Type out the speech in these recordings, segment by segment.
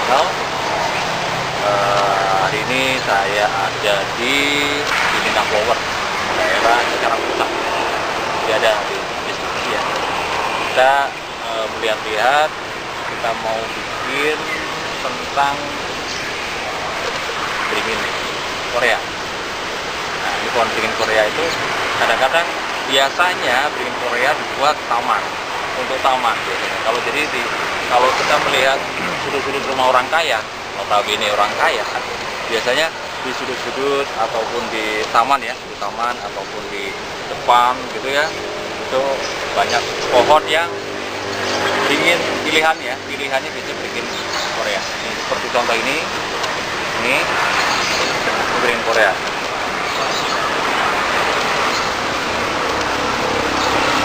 channel. Hari ini saya ada di Cipinang Power, daerah Cikarang Pusat. Jadi ada di diskusi ya. Kita melihat-lihat, kita mau bikin tentang beringin Korea. Nah, ini pohon beringin Korea itu kadang-kadang biasanya beringin Korea dibuat taman, untuk taman biasanya. Kalau kita melihat sudut-sudut rumah orang kaya, notabene orang kaya, biasanya di sudut-sudut ataupun di taman ya, di taman ataupun di depan gitu ya, itu banyak pohon yang beringin pilihannya biasanya beringin Korea. Ini seperti contoh ini beringin Korea.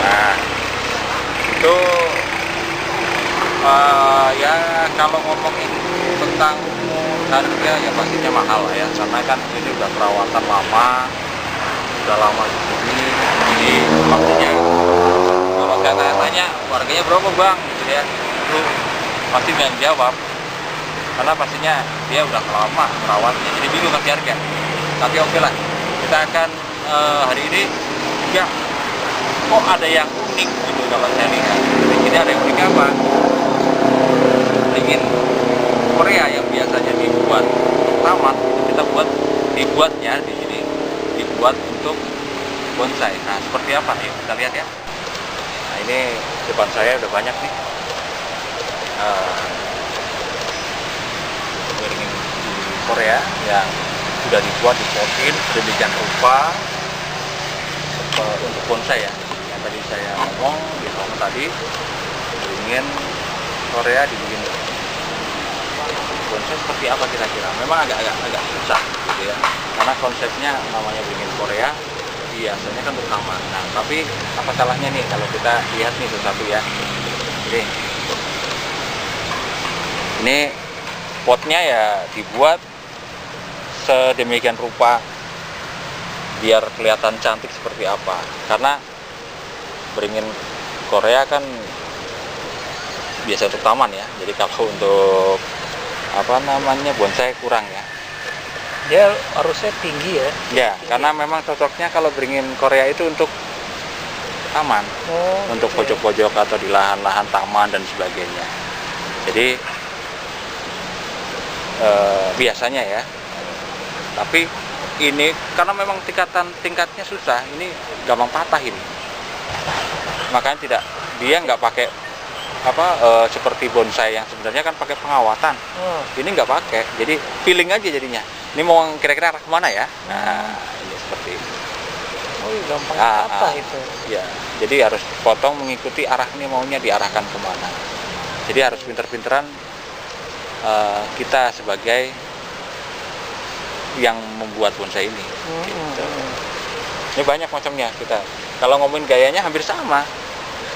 Nah, itu ya kalau ngomongin tentang harga ya pastinya mahal lah ya, karena kan ini udah perawatan lama, udah lama di sini. Jadi pastinya kalau saya tanya harganya berapa bang gitu ya, itu pasti nggak jawab, karena pastinya dia udah lama merawatnya, jadi bingung kasih harga. Tapi oke lah, kita akan hari ini ya kok ada yang unik gitu kalau saya lihat. Ini ada yang unik apa? Beringin Korea yang biasanya dibuat taman, kita dibuatnya di sini dibuat untuk bonsai. Nah, seperti apa? Yuk kita lihat ya. Nah, ini depan saya udah banyak nih beringin Korea yang sudah dibuat, dipotin sedemikian rupa untuk bonsai ya. Yang tadi saya ngomong di tahun tadi, beringin Korea dibikin bonsai seperti apa kira-kira. Memang agak susah gitu ya, karena konsepnya namanya beringin Korea biasanya kan untuk taman. Nah, tapi apa salahnya nih kalau kita lihat nih satu ya. Ini potnya ya dibuat sedemikian rupa biar kelihatan cantik seperti apa. Karena beringin Korea kan biasa untuk taman ya. Jadi kalau untuk bonsai kurang ya. Dia harusnya tinggi ya. Ya, karena memang cocoknya kalau beringin Korea itu untuk taman, untuk pojok-pojok atau di lahan-lahan taman dan sebagainya. Jadi biasanya ya. Tapi ini karena memang tingkatnya susah, ini gampang patah ini. Makanya dia nggak pakai seperti bonsai yang sebenarnya kan pakai pengawatan. Ini nggak pakai, jadi feeling aja jadinya. Ini mau kira-kira arah kemana ya? Nah, ini seperti ini. Oh, gampang patah itu. Ya, jadi harus potong mengikuti arah ini maunya diarahkan kemana. Jadi harus pinter-pinteran kita sebagai yang membuat bonsai ini. Gitu. Ini banyak macamnya kita. Kalau ngomongin gayanya hampir sama.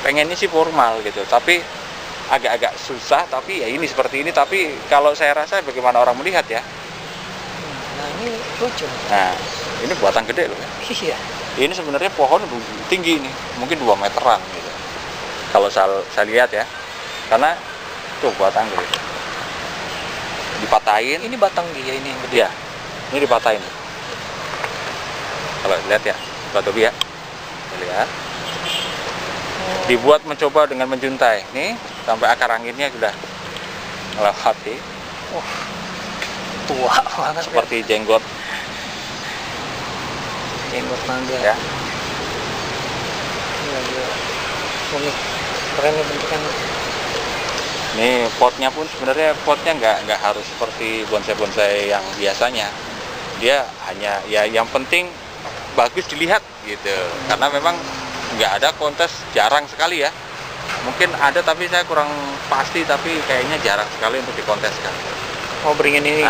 Pengennya sih formal gitu, tapi agak susah. Tapi ya ini seperti ini. Tapi kalau saya rasa bagaimana orang melihat ya. Nah, ini lucu. Nah, ini buatan gede loh ya. Iya. Ini sebenarnya pohon tinggi nih, mungkin 2 meteran gitu. Kalau saya lihat ya, karena tuh batang gede. Dipatahin. Ini batang dia ini yang gede. Ya, ini dipatahin. Kalau lihat ya, batu ya, lihat. Dibuat mencoba dengan menjuntai. Nih, sampai akar anginnya sudah melewati. Wah, tua banget. Seperti jenggot naga. ya. Gila. Unik. Keren nih bentukannya. Ini potnya pun sebenarnya nggak harus seperti bonsai-bonsai yang biasanya. Dia hanya ya yang penting bagus dilihat gitu. Karena memang nggak ada kontes, jarang sekali ya. Mungkin ada tapi saya kurang pasti, tapi kayaknya jarang sekali untuk dikonteskan. Oh, beringin ini.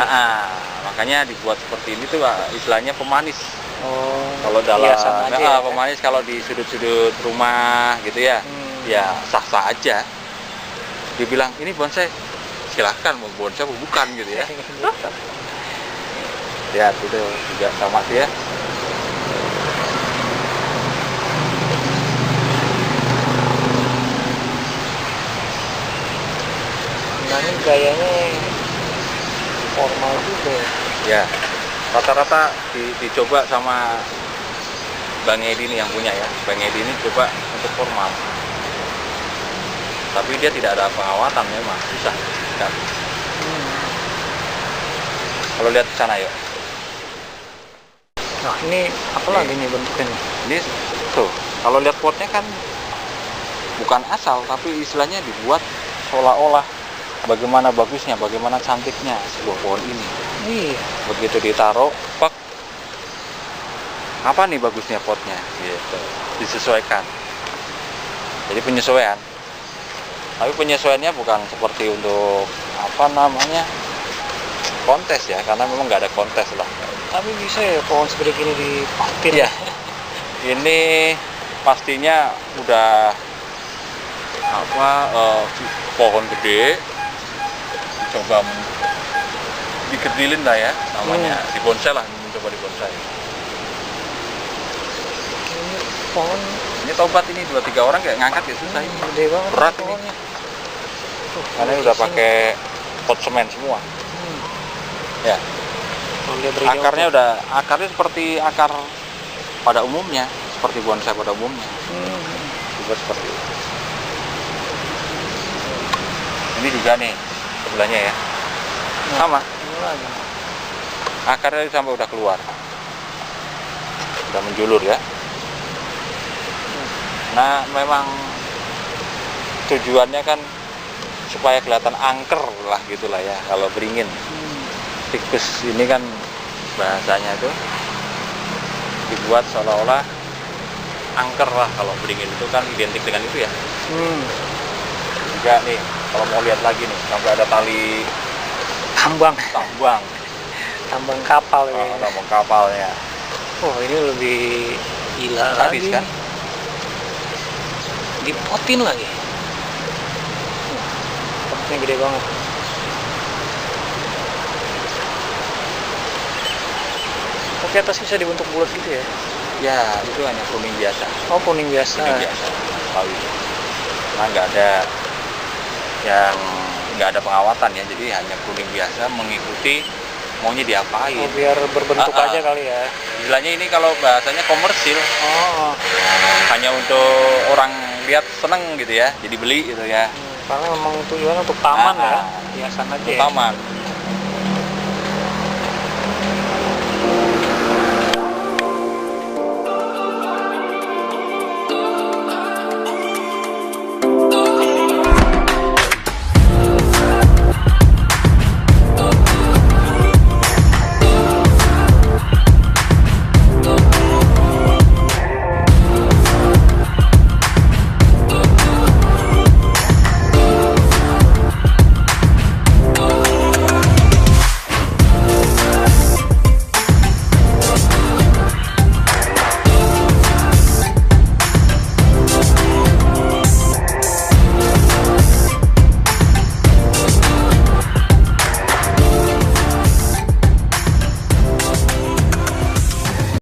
Makanya dibuat seperti ini tuh istilahnya pemanis. Oh, kalau dalam ya, pemanis kalau di sudut-sudut rumah gitu ya. Ya sah-sah aja. Dibilang ini bonsai, silahkan mau bonsai mau bukan gitu ya. Lihat itu juga sama sih ya. Nah, ini gayanya formal juga ya. Ya, rata-rata dicoba sama Bang Edi ini yang punya ya. Bang Edi ini coba untuk formal. Tapi dia tidak ada pengawatan memang, susah sekali. Kalau lihat ke sana yuk. Nah ini apa lagi nih bentuknya? Ini tuh, kalau lihat potnya kan bukan asal, tapi istilahnya dibuat seolah-olah bagaimana bagusnya, bagaimana cantiknya sebuah pohon ini. Iya. Begitu ditaruh, pak, apa nih bagusnya potnya? Gitu, disesuaikan. Jadi penyesuaian. Tapi penyesuaiannya bukan seperti untuk apa namanya kontes ya, karena memang nggak ada kontes lah. Tapi bisa ya pohon segede gini dipatin. Iya. Ini pastinya udah apa pohon gede, coba dikecilin lah ya namanya, di bonsai lah, mencoba di bonsai. Ini pohon Ini tobat ini 2-3 orang kayak ngangkat ya susah ini. gede banget. Berat ini. pohonnya. Karena ini udah pakai pot semen semua. Ya. Kalau lihat dari jauh Akarnya akarnya seperti akar pada umumnya, seperti bonsai pada umumnya. Juga seperti itu. Ini juga nih sebelahnya ya. Sama. ini lagi. Akarnya sampai udah keluar. Udah menjulur ya. Nah, memang tujuannya kan supaya kelihatan angker lah gitulah ya kalau beringin. Tikus ini kan bahasanya itu dibuat seolah-olah angker lah, kalau beringin itu kan identik dengan itu ya. Juga nih kalau mau lihat lagi nih sampai ada tali Tambang tambang kapal ya. tambang kapalnya. Oh ini lebih gila Habis lagi. kan? Dipotin lagi. Potnya gede banget. Tapi atas bisa dibentuk bulat gitu ya? Ya itu hanya kuning biasa. Oh kuning biasa. Kuning biasa. Kawi. Nah nggak ada pengawatan ya, jadi hanya kuning biasa mengikuti maunya diapain. Oh biar berbentuk aja kali ya. Istilahnya ini kalau bahasanya komersil, Oh. hanya untuk orang lihat seneng gitu ya, jadi beli gitu ya. Karena memang tujuannya untuk taman ya. Hiasan aja. Untuk Ya. taman.